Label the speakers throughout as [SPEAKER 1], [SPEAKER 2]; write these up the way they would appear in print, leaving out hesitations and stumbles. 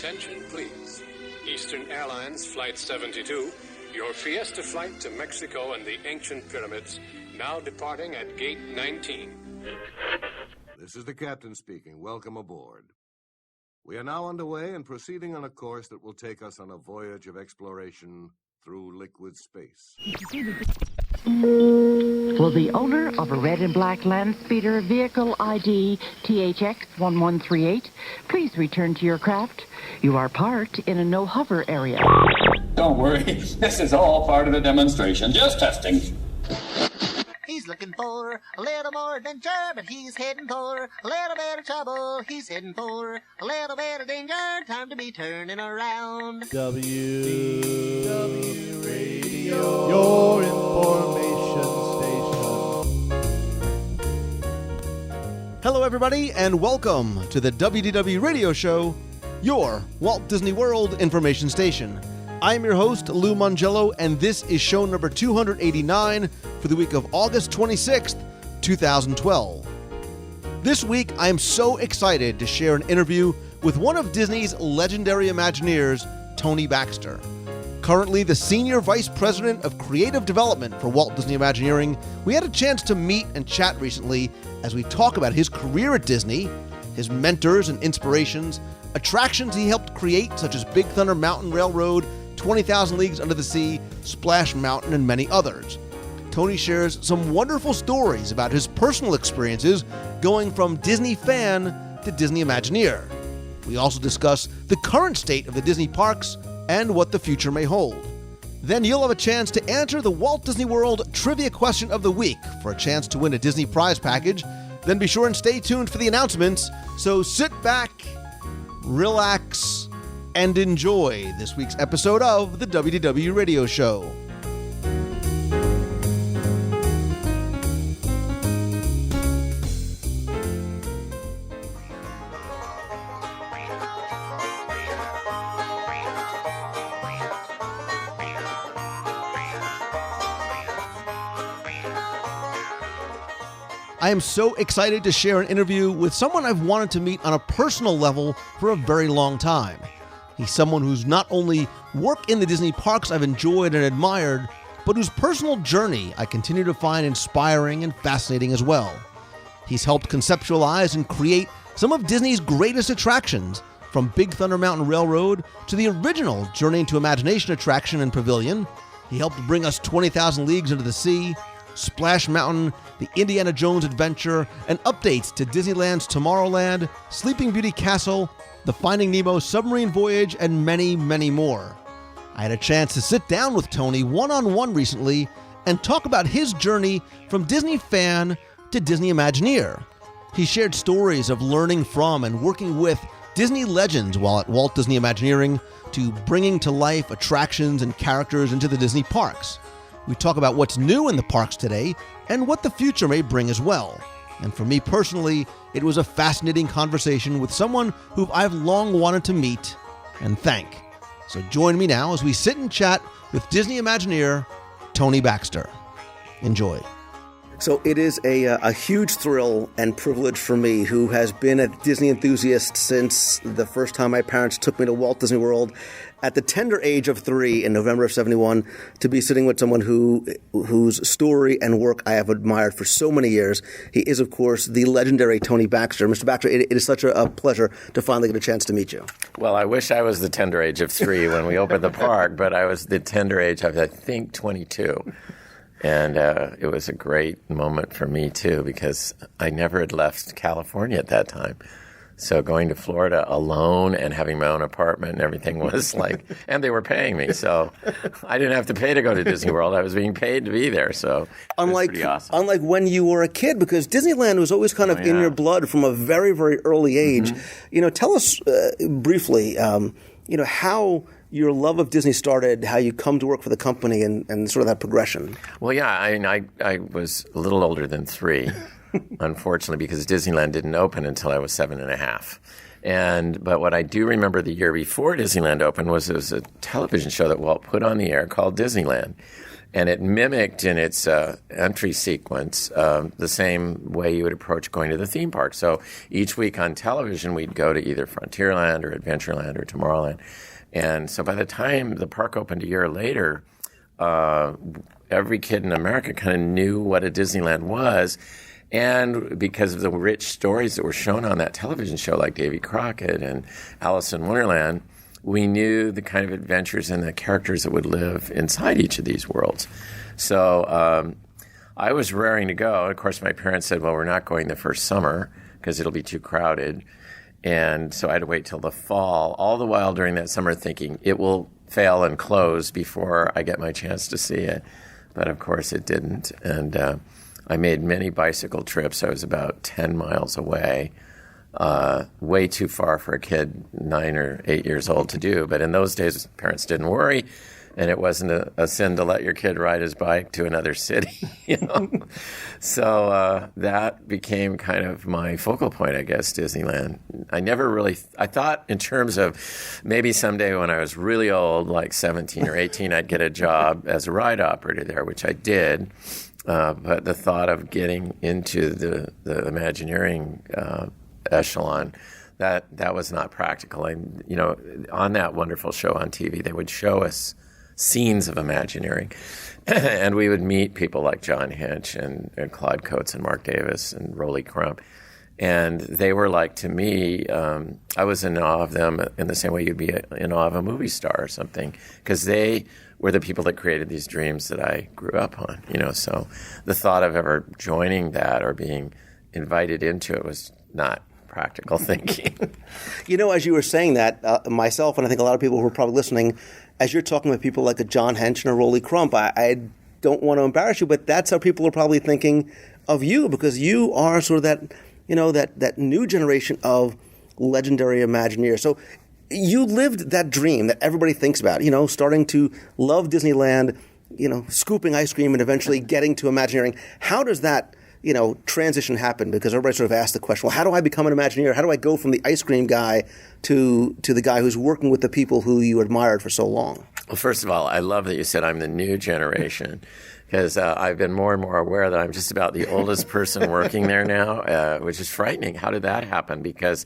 [SPEAKER 1] Attention, please. Eastern Airlines Flight 72, your Fiesta flight to Mexico and the ancient pyramids, now departing at Gate 19.
[SPEAKER 2] This is the captain speaking. Welcome aboard. We are now underway and proceeding on a course that will take us on a voyage of exploration through liquid space.
[SPEAKER 3] Will the owner of a red and black land speeder vehicle ID THX1138 please return to your craft? You are parked in a no-hover area.
[SPEAKER 4] Don't worry, this is all part of the demonstration. Just testing.
[SPEAKER 5] He's looking for a little more adventure, but he's heading for a little bit of trouble. He's heading for a little bit of danger. Time to be turning around.
[SPEAKER 6] WDW Radio, your information station. Hello, everybody, and welcome to the WDW Radio Show, your Walt Disney World information station. I'm your host, Lou Mongello, and this is show number 289 for the week of August 26th, 2012. This week, I am so excited to share an interview with one of Disney's legendary Imagineers, Tony Baxter. Currently the Senior Vice President of Creative Development for Walt Disney Imagineering, we had a chance to meet and chat recently as we talk about his career at Disney, his mentors and inspirations, attractions he helped create such as Big Thunder Mountain Railroad, 20,000 Leagues Under the Sea, Splash Mountain, and many others. Tony shares some wonderful stories about his personal experiences going from Disney fan to Disney Imagineer. We also discuss the current state of the Disney parks and what the future may hold. Then you'll have a chance to answer the Walt Disney World Trivia Question of the Week for a chance to win a Disney prize package. Then be sure and stay tuned for the announcements. So sit back, relax, and enjoy this week's episode of the WDW Radio Show. I am so excited to share an interview with someone I've wanted to meet on a personal level for a very long time. He's someone who's not only worked in the Disney parks I've enjoyed and admired, but whose personal journey I continue to find inspiring and fascinating as well. He's helped conceptualize and create some of Disney's greatest attractions, from Big Thunder Mountain Railroad to the original Journey into Imagination attraction and pavilion. He helped bring us 20,000 Leagues Under the Sea, Splash Mountain, the Indiana Jones Adventure, and updates to Disneyland's Tomorrowland, Sleeping Beauty Castle, the Finding Nemo submarine voyage, and many, many more. I had a chance to sit down with Tony one-on-one recently and talk about his journey from Disney fan to Disney Imagineer. He shared stories of learning from and working with Disney legends while at Walt Disney Imagineering to bringing to life attractions and characters into the Disney parks. We talk about what's new in the parks today and what the future may bring as well. And for me personally, it was a fascinating conversation with someone who I've long wanted to meet and thank. So join me now as we sit and chat with Disney Imagineer Tony Baxter. Enjoy.
[SPEAKER 7] So it is a huge thrill and privilege for me, who has been a Disney enthusiast since the first time my parents took me to Walt Disney World at the tender age of 3 in November of 71, to be sitting with someone whose story and work I have admired for so many years. He is, of course, the legendary Tony Baxter. Mr. Baxter, it is such a pleasure to finally get a chance to meet you.
[SPEAKER 8] Well, I wish I was the tender age of 3 when we opened the park, but I was the tender age of, I think, 22. And it was a great moment for me, too, because I never had left California at that time. So going to Florida alone and having my own apartment and everything was like, and they were paying me. So I didn't have to pay to go to Disney World. I was being paid to be there. So it was pretty awesome.
[SPEAKER 7] Unlike when you were a kid, because Disneyland was always kind of in your blood from a very, very early age. Mm-hmm. Tell us briefly, how your love of Disney started, how you come to work for the company, and sort of that progression.
[SPEAKER 8] Well, yeah, I was a little older than 3, unfortunately, because Disneyland didn't open until I was 7.5. But what I do remember the year before Disneyland opened was it was a television show that Walt put on the air called Disneyland. And it mimicked in its entry sequence the same way you would approach going to the theme park. So each week on television, we'd go to either Frontierland or Adventureland or Tomorrowland. And so by the time the park opened a year later, every kid in America kind of knew what a Disneyland was. And because of the rich stories that were shown on that television show, like Davy Crockett and Alice in Wonderland, we knew the kind of adventures and the characters that would live inside each of these worlds. So I was raring to go. Of course, my parents said, well, we're not going the first summer because it'll be too crowded. And so I had to wait till the fall, all the while during that summer thinking it will fail and close before I get my chance to see it. But, of course, it didn't. And I made many bicycle trips. I was about 10 miles away. Way too far for a kid 9 or 8 years old to do. But in those days, parents didn't worry, and it wasn't a sin to let your kid ride his bike to another city. So that became kind of my focal point, I guess, Disneyland. I thought in terms of maybe someday when I was really old, like 17 or 18, I'd get a job as a ride operator there, which I did. But the thought of getting into the Imagineering echelon, that was not practical. And on that wonderful show on TV, they would show us scenes of Imagineering, and we would meet people like John Hinch and Claude Coates and Mark Davis and Rolly Crump, and they were like, to me, I was in awe of them in the same way you'd be in awe of a movie star or something, because they were the people that created these dreams that I grew up on. So the thought of ever joining that or being invited into it was not practical thinking.
[SPEAKER 7] As you were saying that, myself, and I think a lot of people who are probably listening, as you're talking with people like a John Hench and a Rolly Crump, I don't want to embarrass you, but that's how people are probably thinking of you, because you are sort of that, that new generation of legendary Imagineers. So you lived that dream that everybody thinks about, starting to love Disneyland, scooping ice cream and eventually getting to Imagineering. How does that transition happen? Because everybody sort of asks the question, well, how do I become an Imagineer? How do I go from the ice cream guy to the guy who's working with the people who you admired for so long?
[SPEAKER 8] Well, first of all, I love that you said I'm the new generation, because I've been more and more aware that I'm just about the oldest person working there now, which is frightening. How did that happen? Because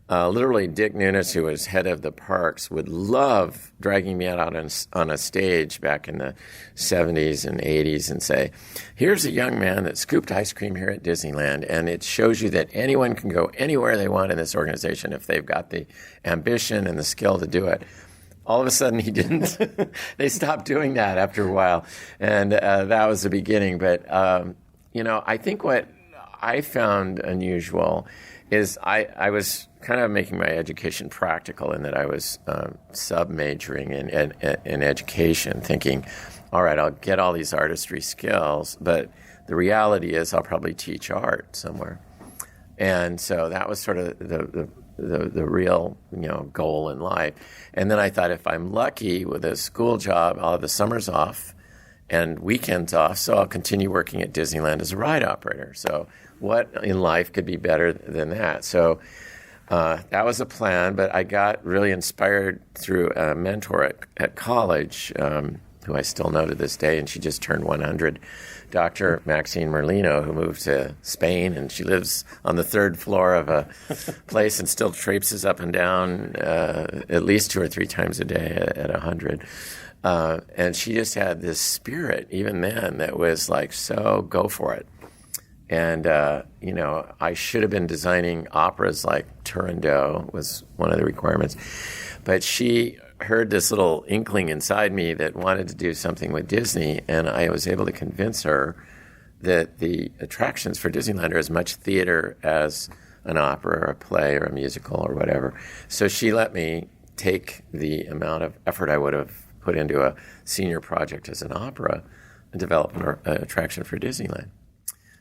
[SPEAKER 8] literally Dick Nunes, who was head of the parks, would love dragging me out on a stage back in the 70s and 80s and say, here's a young man that scooped ice cream here at Disneyland, and it shows you that anyone can go anywhere they want in this organization if they've got the ambition and the skill to do it. All of a sudden, he didn't. They stopped doing that after a while, and that was the beginning. But, I think what I found unusual is I was kind of making my education practical in that I was sub-majoring in education, thinking, all right, I'll get all these artistry skills, but the reality is I'll probably teach art somewhere. And so that was sort of the real goal in life. And then I thought, if I'm lucky with a school job, I'll have the summers off and weekends off, so I'll continue working at Disneyland as a ride operator. So what in life could be better than that? So that was a plan, but I got really inspired through a mentor at college, who I still know to this day, and she just turned 100, Dr. Maxine Merlino, who moved to Spain, and she lives on the third floor of a place and still traipses up and down at least 2 or 3 times a day at 100. And she just had this spirit, even then, that was like, so go for it. And, I should have been designing operas like Turandot was one of the requirements. But she heard this little inkling inside me that wanted to do something with Disney, and I was able to convince her that the attractions for Disneyland are as much theater as an opera or a play or a musical or whatever. So she let me take the amount of effort I would have put into a senior project as an opera and develop an attraction for Disneyland.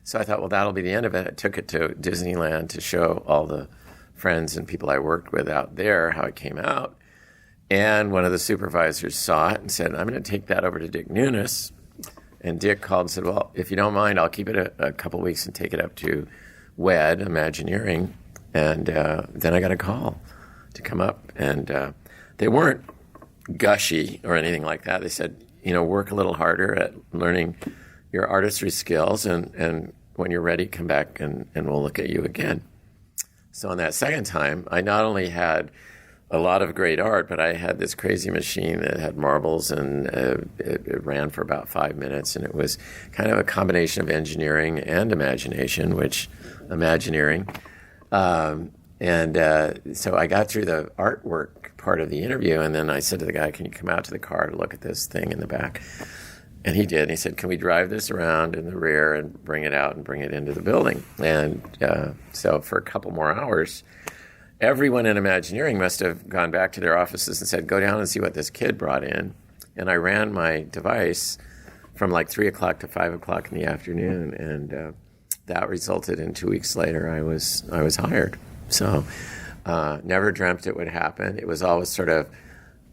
[SPEAKER 8] So I thought, well, that'll be the end of it. I took it to Disneyland to show all the friends and people I worked with out there how it came out. And one of the supervisors saw it and said, I'm going to take that over to Dick Nunes. And Dick called and said, well, if you don't mind, I'll keep it a couple of weeks and take it up to WED, Imagineering. And then I got a call to come up. And they weren't gushy or anything like that. They said, work a little harder at learning your artistry skills, and when you're ready, come back and we'll look at you again. So on that second time, I not only had a lot of great art, but I had this crazy machine that had marbles, and it ran for about 5 minutes, and it was kind of a combination of engineering and imagination, Imagineering. So I got through the artwork part of the interview, and then I said to the guy, can you come out to the car to look at this thing in the back? And he did. And he said, can we drive this around in the rear and bring it out and bring it into the building? And so for a couple more hours, everyone in Imagineering must have gone back to their offices and said, go down and see what this kid brought in. And I ran my device from like 3 o'clock to 5 o'clock in the afternoon, and that resulted in 2 weeks later I was hired. So never dreamt it would happen. It was always sort of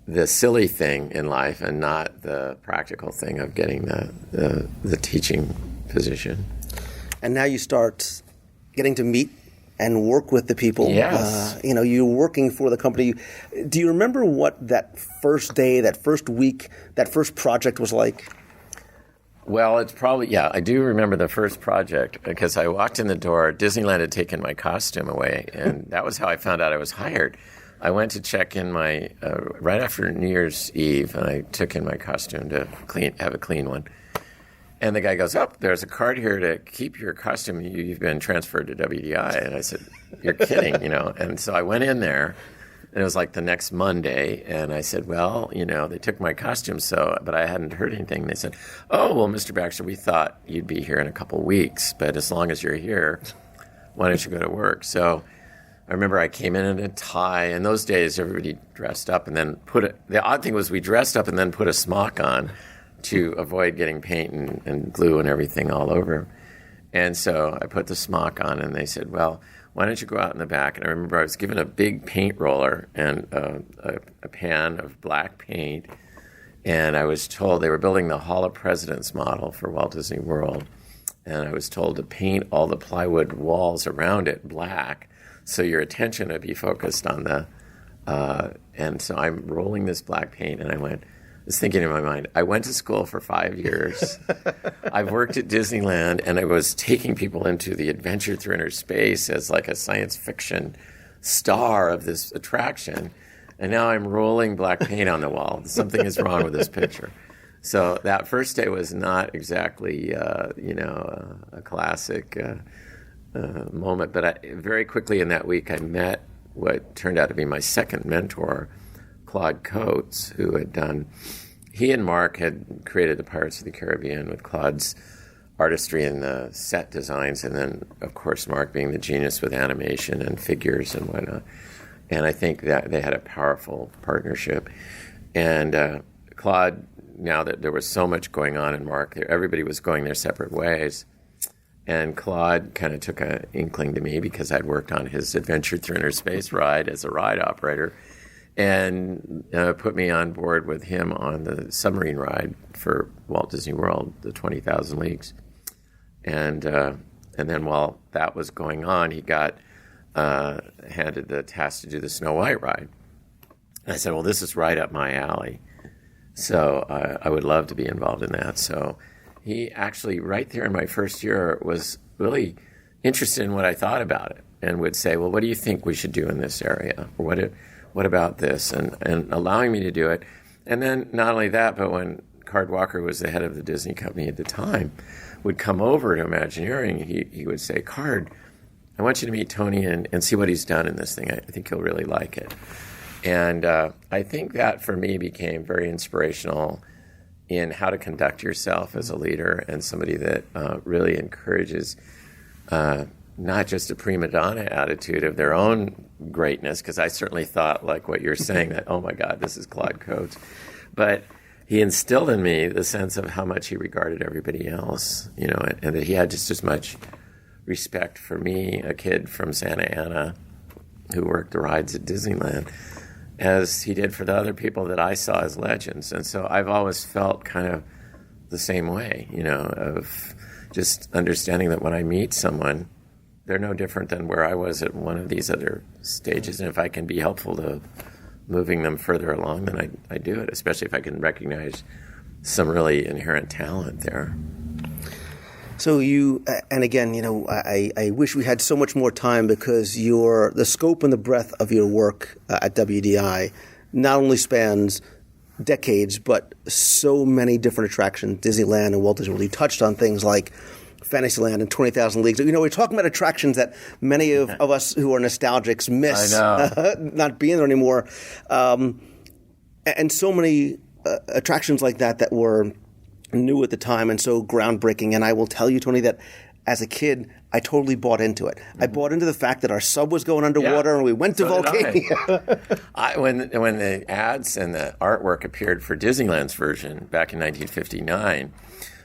[SPEAKER 8] the silly thing in life and not the practical thing of getting the teaching position.
[SPEAKER 7] And now you start getting to meet and work with the people.
[SPEAKER 8] Yes.
[SPEAKER 7] You're working for the company. Do you remember what that first day, that first week, that first project was like?
[SPEAKER 8] Well, it's probably, I do remember the first project because I walked in the door. Disneyland had taken my costume away, and that was how I found out I was hired. I went to check in my, right after New Year's Eve, and I took in my costume to have a clean one. And the guy goes, there's a card here to keep your costume. You've been transferred to WDI. And I said, you're kidding, And so I went in there, and it was like the next Monday. And I said, well, they took my costume, but I hadn't heard anything. They said, Mr. Baxter, we thought you'd be here in a couple weeks. But as long as you're here, why don't you go to work? So I remember I came in a tie. In those days, everybody dressed up and then the odd thing was we dressed up and then put a smock on to avoid getting paint and glue and everything all over. And so I put the smock on, and they said, well, why don't you go out in the back? And I remember I was given a big paint roller and a pan of black paint, and I was told they were building the Hall of Presidents model for Walt Disney World, and I was told to paint all the plywood walls around it black so your attention would be focused on and so I'm rolling this black paint, and I was thinking in my mind, I went to school for 5 years. I've worked at Disneyland, and I was taking people into the adventure through inner space as like a science fiction star of this attraction. And now I'm rolling black paint on the wall. Something is wrong with this picture. So that first day was not exactly, a classic moment. But very quickly in that week, I met what turned out to be my second mentor, Claude Coates, who had he and Mark had created the Pirates of the Caribbean with Claude's artistry and the set designs, and then, of course, Mark being the genius with animation and figures and whatnot. And I think that they had a powerful partnership. And Claude, now that there was so much going on in Mark, everybody was going their separate ways. And Claude kind of took an inkling to me because I'd worked on his Adventure Through Inner Space ride as a ride operator, and put me on board with him on the submarine ride for Walt Disney World, the 20,000 Leagues. And then while that was going on, he got handed the task to do the Snow White ride. And I said, well, this is right up my alley. So I would love to be involved in that. So he actually, right there in my first year, was really interested in what I thought about it and would say, well, what do you think we should do in this area? Or what about this? And allowing me to do it. And then not only that, but when Card Walker was the head of the Disney company at the time, would come over to Imagineering, he would say, Card, I want you to meet Tony and see what he's done in this thing. I think he'll really like it. And I think that for me became very inspirational in how to conduct yourself as a leader and somebody that really encourages not just a prima donna attitude of their own greatness, because I certainly thought, like what you're saying, that, oh my God, this is Claude Coates. But he instilled in me the sense of how much he regarded everybody else, and that he had just as much respect for me, a kid from Santa Ana who worked the rides at Disneyland, as he did for the other people that I saw as legends. And so I've always felt kind of the same way, of just understanding that when I meet someone, they're no different than where I was at one of these other stages. And if I can be helpful to moving them further along, then I do it, especially if I can recognize some really inherent talent there.
[SPEAKER 7] So you, and again, I wish we had so much more time because the scope and the breadth of your work at WDI not only spans decades, but so many different attractions, Disneyland and Walt Disney World. You touched on things like Fantasyland and 20,000 Leagues. We're talking about attractions that many of us who are nostalgics miss not being there anymore. And so many attractions like that were new at the time and so groundbreaking. And I will tell you, Tony, that as a kid, I totally bought into it. I bought into the fact that our sub was going underwater and we went to Volcania.
[SPEAKER 8] When the ads and the artwork appeared for Disneyland's version back in 1959,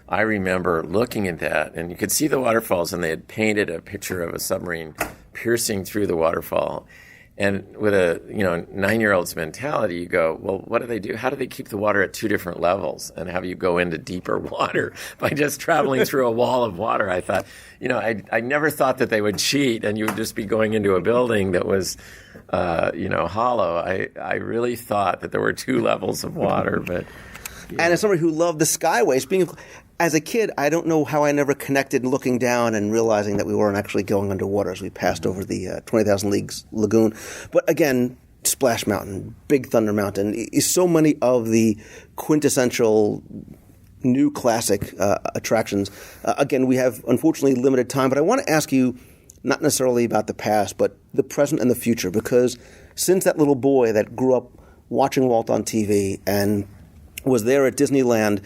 [SPEAKER 8] I remember looking at that, and you could see the waterfalls, and they had painted a picture of a submarine piercing through the waterfall. And with a 9-year-old's mentality, you go, well, what do they do? How do they keep the water at 2 different levels and have you go into deeper water by just traveling through a wall of water? I thought, I never thought that they would cheat and you would just be going into a building that was, hollow. I really thought that there were 2 levels of water, but.
[SPEAKER 7] And as somebody who loved the Skyways, as a kid, I don't know how I never connected looking down and realizing that we weren't actually going underwater as we passed over the 20,000 Leagues Lagoon. But again, Splash Mountain, Big Thunder Mountain, so many of the quintessential new classic attractions. Again, we have unfortunately limited time, but I want to ask you not necessarily about the past, but the present and the future, because since that little boy that grew up watching Walt on TV and was there at Disneyland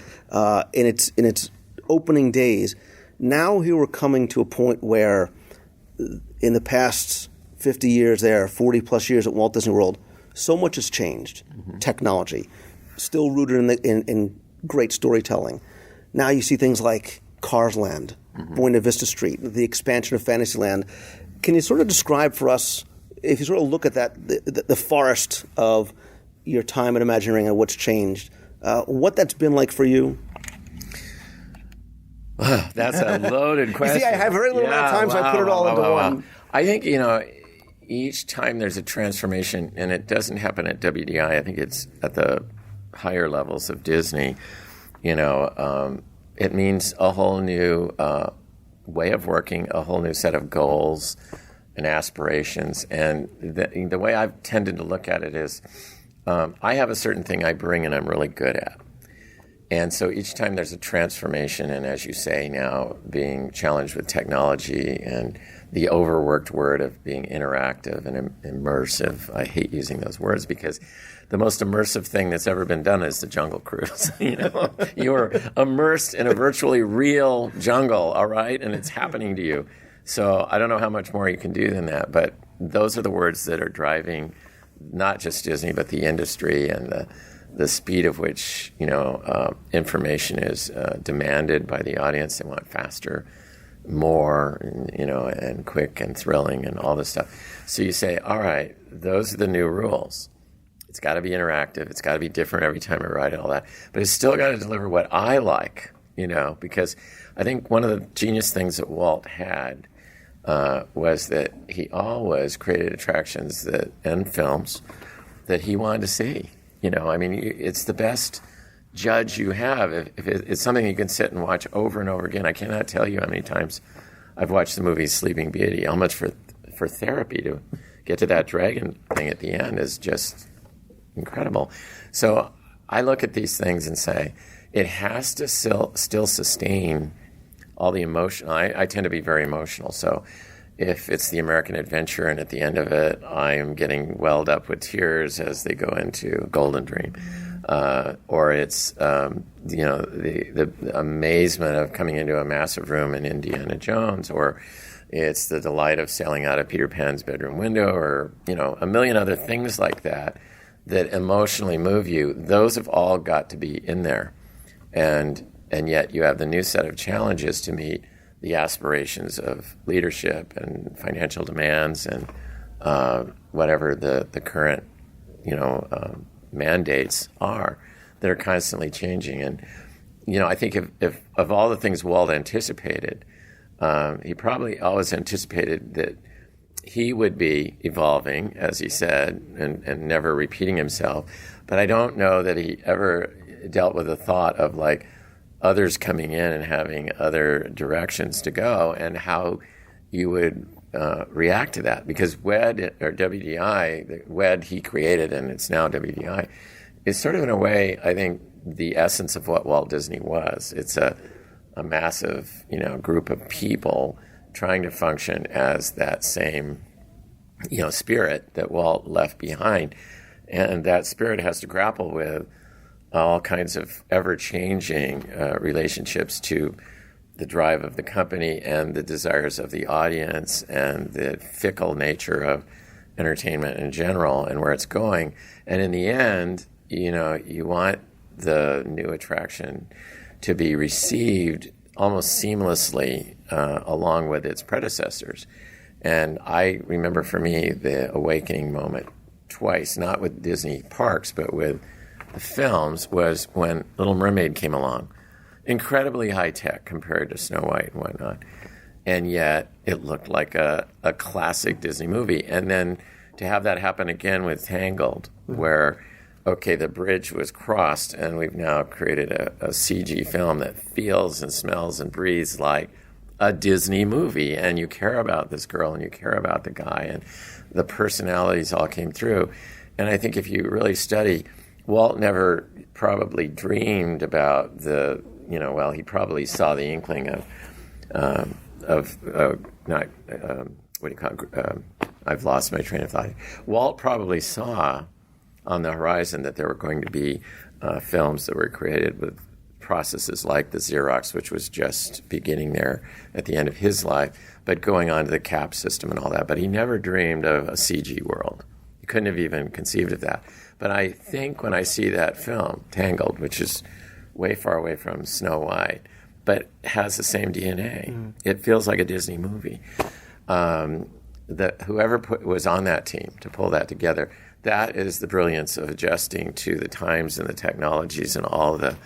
[SPEAKER 7] in its opening days. Now we're coming to a point where in the past 50 years there, 40 plus years at Walt Disney World, so much has changed. Mm-hmm. Technology, still rooted in great storytelling. Now you see things like Cars Land, Buena Vista Street, the expansion of Fantasyland. Can you sort of describe for us, if you sort of look at that, the forest of your time at Imagineering and what's changed, what that's been like for you?
[SPEAKER 8] That's a loaded question.
[SPEAKER 7] You see, I have very little amount of time, so I put it all into one.
[SPEAKER 8] I think, each time there's a transformation, and it doesn't happen at WDI. I think it's at the higher levels of Disney. It means a whole new way of working, a whole new set of goals and aspirations. And the way I've tended to look at it is I have a certain thing I bring and I'm really good at. And so each time there's a transformation, and as you say now, being challenged with technology and the overworked word of being interactive and immersive. I hate using those words because the most immersive thing that's ever been done is the Jungle Cruise. You're immersed in a virtually real jungle, all right? And it's happening to you. So I don't know how much more you can do than that, but those are the words that are driving not just Disney, but the industry and the speed of which, information is demanded by the audience. They want faster, more, and quick and thrilling and all this stuff. So you say, all right, those are the new rules. It's got to be interactive. It's got to be different every time I write it, all that. But it's still got to deliver what I like, because I think one of the genius things that Walt had was that he always created attractions and films that he wanted to see. It's the best judge you have if it's something you can sit and watch over and over again. I cannot tell you how many times I've watched the movie Sleeping Beauty. How much for therapy to get to that dragon thing at the end is just incredible. So I look at these things and say, it has to still sustain all the emotion. I tend to be very emotional. So if it's the American Adventure and at the end of it, I am getting welled up with tears as they go into Golden Dream. Or it's, the amazement of coming into a massive room in Indiana Jones, or it's the delight of sailing out of Peter Pan's bedroom window, or, a million other things like that emotionally move you. Those have all got to be in there. And yet you have the new set of challenges to meet the aspirations of leadership and financial demands and whatever the current, mandates are that are constantly changing. And, I think if of all the things Walt anticipated, he probably always anticipated that he would be evolving, as he said, and never repeating himself. But I don't know that he ever dealt with the thought of like others coming in and having other directions to go, and how you would react to that. Because WED, or WDI, the WED he created, and it's now WDI, is sort of in a way, I think, the essence of what Walt Disney was. It's a massive, group of people trying to function as that same, spirit that Walt left behind. And that spirit has to grapple with all kinds of ever-changing relationships to the drive of the company and the desires of the audience and the fickle nature of entertainment in general and where it's going. And in the end, you want the new attraction to be received almost seamlessly along with its predecessors. And I remember for me the awakening moment twice, not with Disney parks, but with the films, was when Little Mermaid came along. Incredibly high-tech compared to Snow White and whatnot. And yet it looked like a classic Disney movie. And then to have that happen again with Tangled, where, okay, the bridge was crossed and we've now created a CG film that feels and smells and breathes like a Disney movie. And you care about this girl and you care about the guy, and the personalities all came through. And I think if you really study, Walt never probably dreamed about he probably saw the inkling I've lost my train of thought. Walt probably saw on the horizon that there were going to be films that were created with processes like the Xerox, which was just beginning there at the end of his life, but going on to the CAP system and all that. But he never dreamed of a CG world. He couldn't have even conceived of that. But I think when I see that film, Tangled, which is way far away from Snow White, but has the same DNA, it feels like a Disney movie. That whoever was on that team to pull that together, that is the brilliance of adjusting to the times and the technologies and all the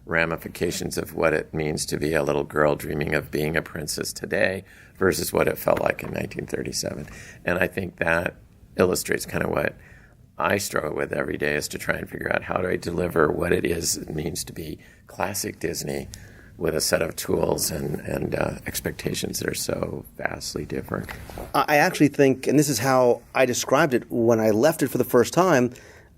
[SPEAKER 8] ramifications of what it means to be a little girl dreaming of being a princess today versus what it felt like in 1937. And I think that illustrates kind of what I struggle with every day, is to try and figure out how do I deliver what it is it means to be classic Disney with a set of tools and expectations that are so vastly different.
[SPEAKER 7] I actually think, and this is how I described it when I left it for the first time,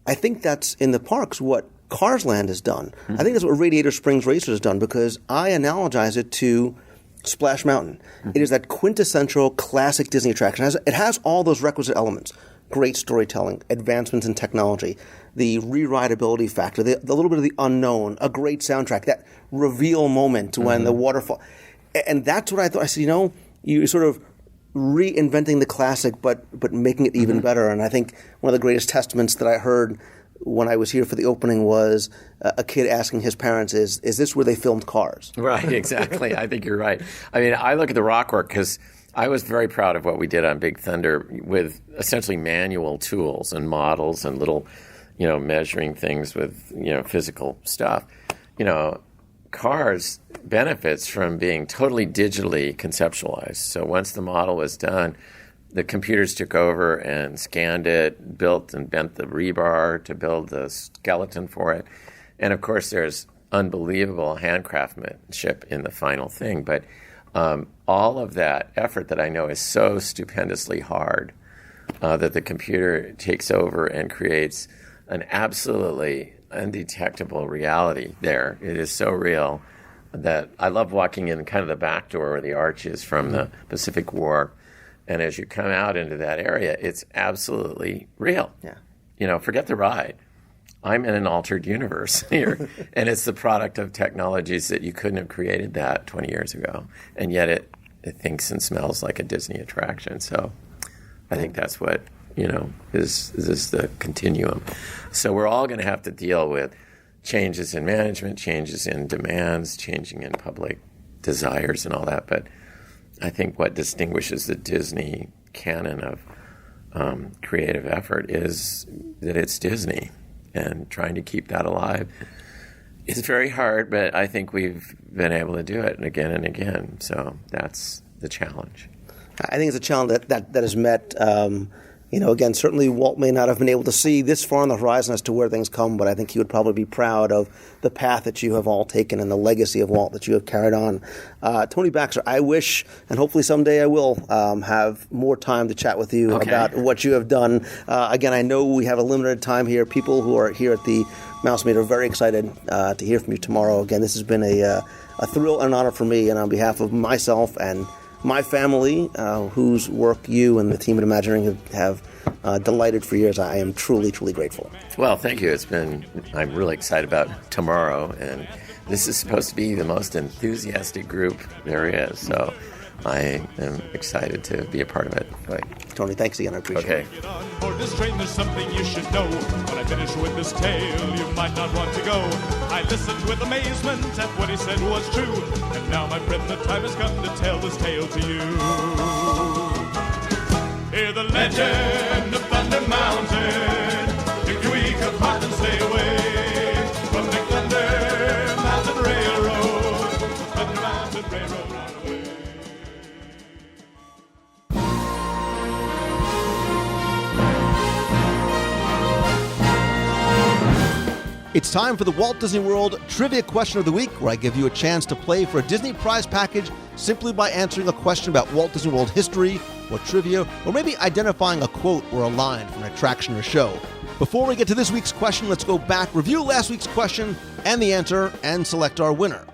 [SPEAKER 7] I think that's in the parks what Cars Land has done. Mm-hmm. I think that's what Radiator Springs Racers has done, because I analogize it to Splash Mountain. Mm-hmm. It is that quintessential classic Disney attraction. It has all those requisite elements. Great storytelling, advancements in technology, the re-rideability factor, the little bit of the unknown, a great soundtrack, that reveal moment when the waterfall. And that's what I thought. I said, you're sort of reinventing the classic, but making it even better. And I think one of the greatest testaments that I heard when I was here for the opening was a kid asking his parents, is this where they filmed Cars?
[SPEAKER 8] Right, exactly. I think you're right. I mean, I look at the rock work because I was very proud of what we did on Big Thunder with essentially manual tools and models and little, measuring things with, physical stuff. Cars benefits from being totally digitally conceptualized. So once the model was done, the computers took over and scanned it, built and bent the rebar to build the skeleton for it. And of course, there's unbelievable handcraftsmanship in the final thing. But all of that effort that I know is so stupendously hard that the computer takes over and creates an absolutely undetectable reality there. It is so real that I love walking in kind of the back door where the arch is from the Pacific War. And as you come out into that area, it's absolutely real. Yeah. Forget the ride. I'm in an altered universe here. And it's the product of technologies that you couldn't have created that 20 years ago. And yet it thinks and smells like a Disney attraction. So I think that's what, is the continuum. So we're all going to have to deal with changes in management, changes in demands, changing in public desires and all that. But I think what distinguishes the Disney canon of creative effort is that it's Disney, and trying to keep that alive is very hard, but I think we've been able to do it again and again. So that's the challenge.
[SPEAKER 7] I think it's a challenge that has met Again, certainly Walt may not have been able to see this far on the horizon as to where things come, but I think he would probably be proud of the path that you have all taken and the legacy of Walt that you have carried on. Tony Baxter, I wish, and hopefully someday I will, have more time to chat with you about what you have done. Again, I know we have a limited time here. People who are here at the Mouse Meet are very excited to hear from you tomorrow. Again, this has been a thrill and an honor for me, and on behalf of myself and my family, whose work you and the team at Imagineering have delighted for years, I am truly, truly grateful.
[SPEAKER 8] Well, thank you. I'm really excited about tomorrow, and this is supposed to be the most enthusiastic group there is, so I am excited to be a part of it.
[SPEAKER 7] Tony, thanks again. I appreciate it.
[SPEAKER 9] For this train, there's something you should know. When I finish with this tale, you might not want to go. I listened with amazement at what he said was true. And now, my friend, the time has come to tell this tale to you. Hear the legend of Thunder Mountain. If you weak of heart, then stay away from the Thunder Mountain Railroad. Thunder Mountain Railroad on the way.
[SPEAKER 6] It's time for the Walt Disney World Trivia Question of the Week, where I give you a chance to play for a Disney prize package simply by answering a question about Walt Disney World history or trivia, or maybe identifying a quote or a line from an attraction or show. Before we get to this week's question, let's go back, review last week's question and the answer, and select our winner.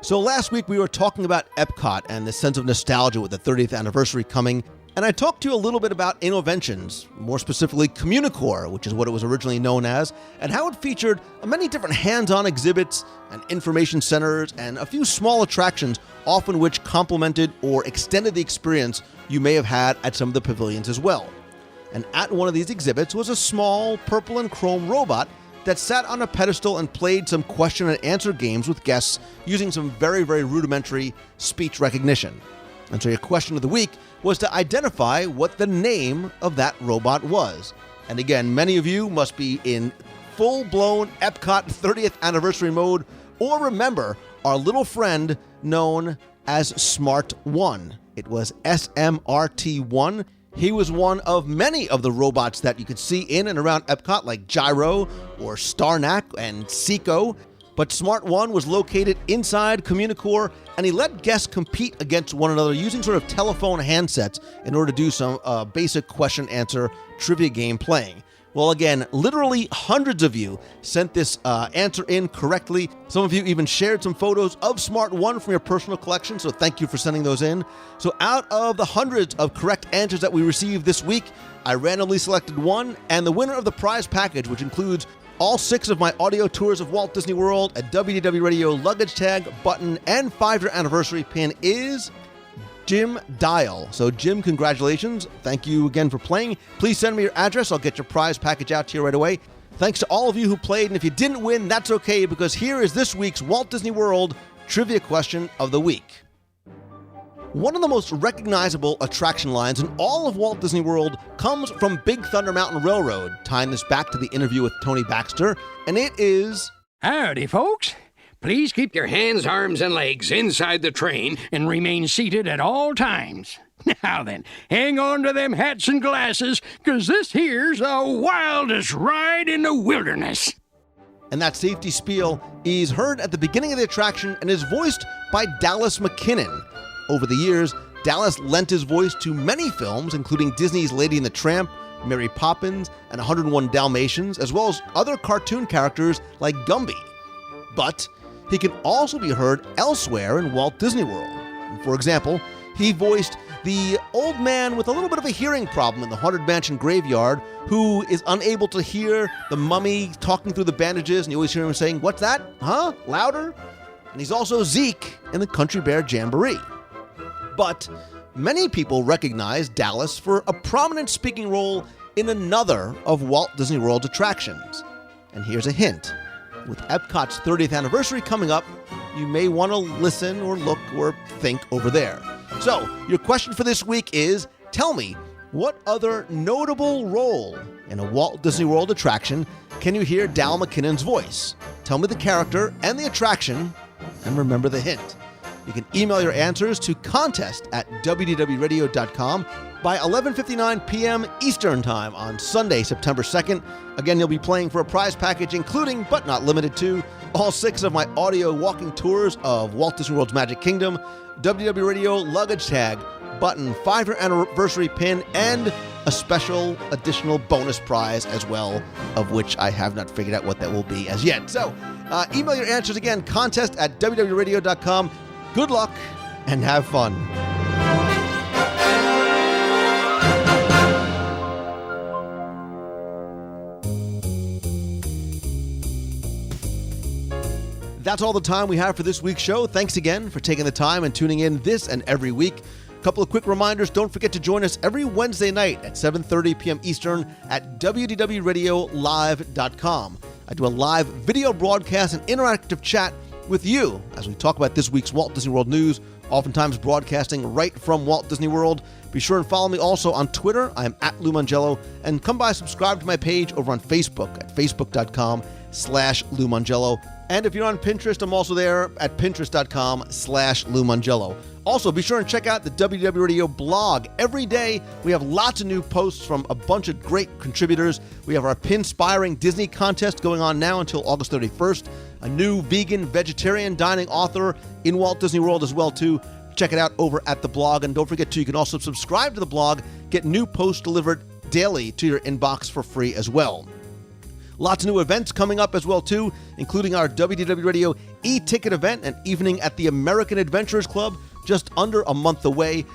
[SPEAKER 6] So last week we were talking about Epcot and the sense of nostalgia with the 30th anniversary coming, and I talked to you a little bit about Innoventions, more specifically Communicore, which is what it was originally known as, and how it featured many different hands-on exhibits and information centers and a few small attractions, often which complemented or extended the experience you may have had at some of the pavilions as well. And at one of these exhibits was a small purple and chrome robot that sat on a pedestal and played some question and answer games with guests using some very, very rudimentary speech recognition. And so your question of the week was to identify what the name of that robot was. And again, many of you must be in full-blown Epcot 30th anniversary mode, or remember our little friend known as Smart 1. It was SMRT1. He was one of many of the robots that you could see in and around Epcot, like Gyro or Starnack and Seco. But Smart 1 was located inside Communicore, and he let guests compete against one another using sort of telephone handsets in order to do some basic question-answer trivia game playing. Well, again, literally hundreds of you sent this answer in correctly. Some of you even shared some photos of Smart 1 from your personal collection, so thank you for sending those in. So out of the hundreds of correct answers that we received this week, I randomly selected one, and the winner of the prize package, which includes all 6 of my audio tours of Walt Disney World, a WDW radio luggage tag, button, and 5-year anniversary pin, is Jim Dial. So Jim, congratulations. Thank you again for playing. Please send me your address. I'll get your prize package out to you right away. Thanks to all of you who played, and if you didn't win, that's okay, because here is this week's Walt Disney World Trivia Question of the Week. One of the most recognizable attraction lines in all of Walt Disney World comes from Big Thunder Mountain Railroad, tying this back to the interview with Tony Baxter, and it is...
[SPEAKER 10] Howdy, folks. Please keep your hands, arms, and legs inside the train and remain seated at all times. Now then, hang on to them hats and glasses, 'cause this here's the wildest ride in the wilderness.
[SPEAKER 6] And that safety spiel is heard at the beginning of the attraction and is voiced by Dallas McKinnon. Over the years, Dallas lent his voice to many films, including Disney's Lady and the Tramp, Mary Poppins, and 101 Dalmatians, as well as other cartoon characters like Gumby. But he can also be heard elsewhere in Walt Disney World. For example, he voiced the old man with a little bit of a hearing problem in the Haunted Mansion graveyard, who is unable to hear the mummy talking through the bandages, and you always hear him saying, "What's that? Huh? Louder?" And he's also Zeke in the Country Bear Jamboree. But many people recognize Dallas for a prominent speaking role in another of Walt Disney World's attractions. And here's a hint. With Epcot's 30th anniversary coming up, you may want to listen or look or think over there. So, your question for this week is, tell me, what other notable role in a Walt Disney World attraction can you hear Dal McKinnon's voice? Tell me the character and the attraction, and remember the hint. You can email your answers to contest@wdwradio.com. by 11:59 p.m. Eastern Time on Sunday, September 2nd. Again, you'll be playing for a prize package including, but not limited to, all 6 of my audio walking tours of Walt Disney World's Magic Kingdom, WDW Radio luggage tag, button, 5-year anniversary pin, and a special additional bonus prize as well, of which I have not figured out what that will be as yet. So, email your answers again, contest at www.radio.com. Good luck and have fun. That's all the time we have for this week's show. Thanks again for taking the time and tuning in this and every week. Couple of quick reminders. Don't forget to join us every Wednesday night at 7:30 p.m. Eastern at WDWRadioLive.com. I do a live video broadcast and interactive chat with you as we talk about this week's Walt Disney World news, oftentimes broadcasting right from Walt Disney World. Be sure and follow me also on Twitter. I am at Lou Mangello. And come by, subscribe to my page over on Facebook at facebook.com/Lou Mangello. And if you're on Pinterest, I'm also there at pinterest.com/Lou Mangello. Also, be sure and check out the WDW Radio blog. Every day, we have lots of new posts from a bunch of great contributors. We have our Pinspiring Disney contest going on now until August 31st. A new vegan, vegetarian dining author in Walt Disney World as well, too. Check it out over at the blog. And don't forget, too, you can also subscribe to the blog, get new posts delivered daily to your inbox for free as well. Lots of new events coming up as well, too, including our WDW Radio e-ticket event, an evening at the American Adventurers Club, just under a month away,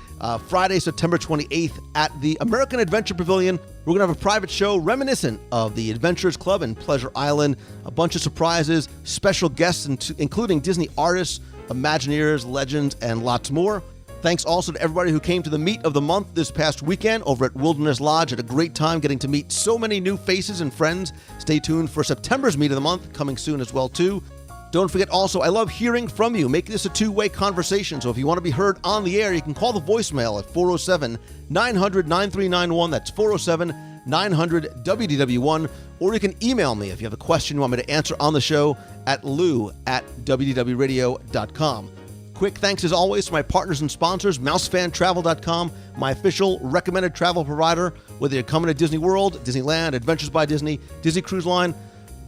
[SPEAKER 6] Friday, September 28th at the American Adventure Pavilion. We're going to have a private show reminiscent of the Adventurers Club in Pleasure Island, a bunch of surprises, special guests, including Disney artists, Imagineers, legends, and lots more. Thanks also to everybody who came to the Meet of the Month this past weekend over at Wilderness Lodge. Had a great time getting to meet so many new faces and friends. Stay tuned for September's Meet of the Month, coming soon as well, too. Don't forget also, I love hearing from you. Make this a two-way conversation. So if you want to be heard on the air, you can call the voicemail at 407-900-9391. That's 407-900-WDW1. Or you can email me if you have a question you want me to answer on the show at lou@wdwradio.com. Quick thanks as always to my partners and sponsors, MouseFanTravel.com, my official recommended travel provider. Whether you're coming to Disney World, Disneyland, Adventures by Disney, Disney Cruise Line,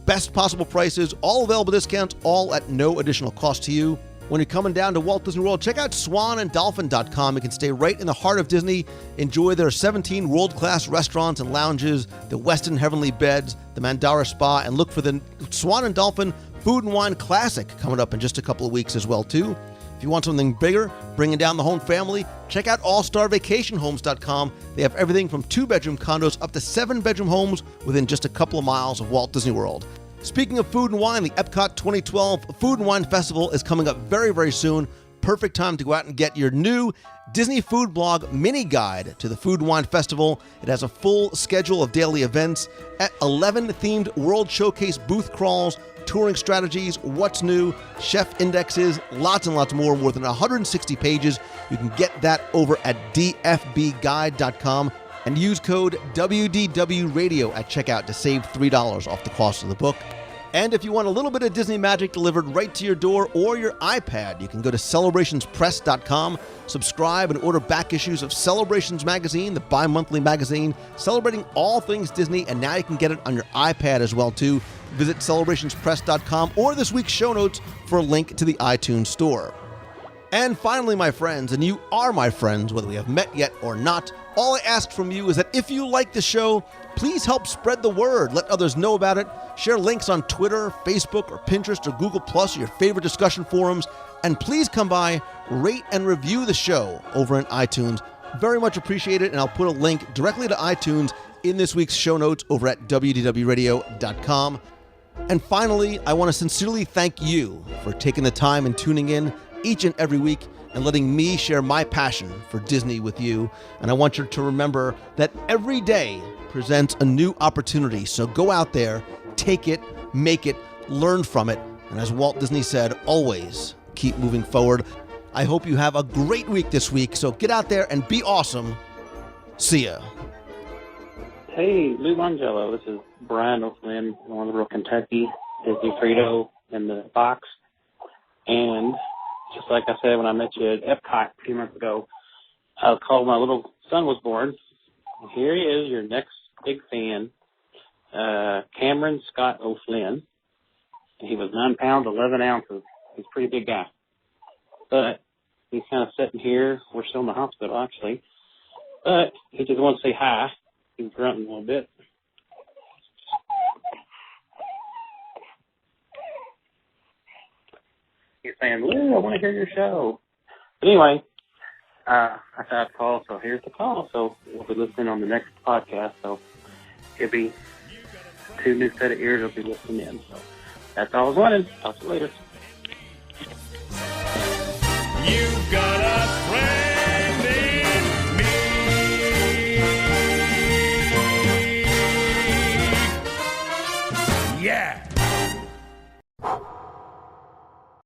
[SPEAKER 6] best possible prices, all available discounts, all at no additional cost to you. When you're coming down to Walt Disney World, check out SwanandDolphin.com. You can stay right in the heart of Disney, enjoy their 17 world-class restaurants and lounges, the Westin Heavenly Beds, the Mandara Spa, and look for the Swan and Dolphin Food and Wine Classic coming up in just a couple of weeks as well, too. If you want something bigger, bringing down the home family, check out AllStarVacationHomes.com. They have everything from 2-bedroom condos up to 7-bedroom homes within just a couple of miles of Walt Disney World. Speaking of food and wine, the Epcot 2012 Food and Wine Festival is coming up very, very soon. Perfect time to go out and get your new Disney Food Blog mini guide to the Food and Wine Festival. It has a full schedule of daily events, 11 themed World Showcase booth crawls, touring strategies, what's new, chef indexes, lots and lots more than 160 pages. You can get that over at dfbguide.com and use code WDWRadio at checkout to save $3 off the cost of the book. And if you want a little bit of Disney magic delivered right to your door or your iPad, you can go to celebrationspress.com, subscribe and order back issues of Celebrations Magazine, the bi-monthly magazine celebrating all things Disney, and now you can get it on your iPad as well, too. Visit celebrationspress.com or this week's show notes for a link to the iTunes Store. And finally, my friends, and you are my friends, whether we have met yet or not, all I ask from you is that if you like the show, please help spread the word. Let others know about it. Share links on Twitter, Facebook, or Pinterest, or Google+, or your favorite discussion forums. And please come by, rate and review the show over in iTunes. Very much appreciate it, and I'll put a link directly to iTunes in this week's show notes over at WDWRadio.com. And finally, I want to sincerely thank you for taking the time and tuning in each and every week and letting me share my passion for Disney with you. And I want you to remember that every day presents a new opportunity. So go out there, take it, make it, learn from it. And as Walt Disney said, always keep moving forward. I hope you have a great week this week. So get out there and be awesome. See ya.
[SPEAKER 11] Hey, Lou Mangello. This is Brian O'Flynn, Louisville, Kentucky. Disney Frito in the box. And just like I said when I met you at Epcot a few months ago, I called my little son was born. Here he is, your next big fan, Cameron Scott O'Flynn. And he was 9 pounds, 11 ounces. He's a pretty big guy. But he's kind of sitting here. We're still in the hospital, actually. But he just wants to say hi. He's grunting a little bit. He's saying, Lou, I want to hear your show. But anyway, I thought I'd call, so here's the call. So we'll be listening on the next podcast. So it'll be 2 new set of ears will be listening in. So that's all I was wanting. Talk to you later.
[SPEAKER 9] You've got a friend.